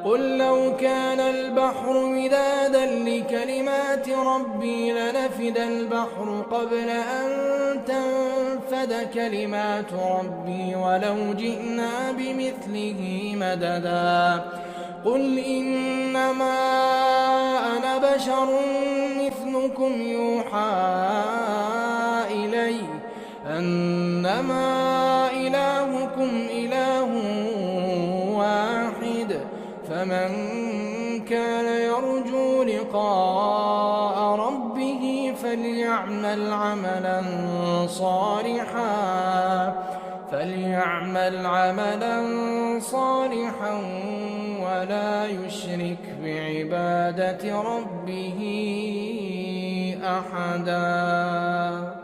قل لو كان البحر مدادا لكلمات ربي لنفد البحر قبل أن تنفد كلمات ربي ولو جئنا بمثله مددا قل إنما أنا بشر مثلكم يوحى إلي أنما إلهكم إله واحد فمن كان يرجو لقاء ربه فليعمل عملا صالحا ولا يشرك بعبادة ربه أحدا.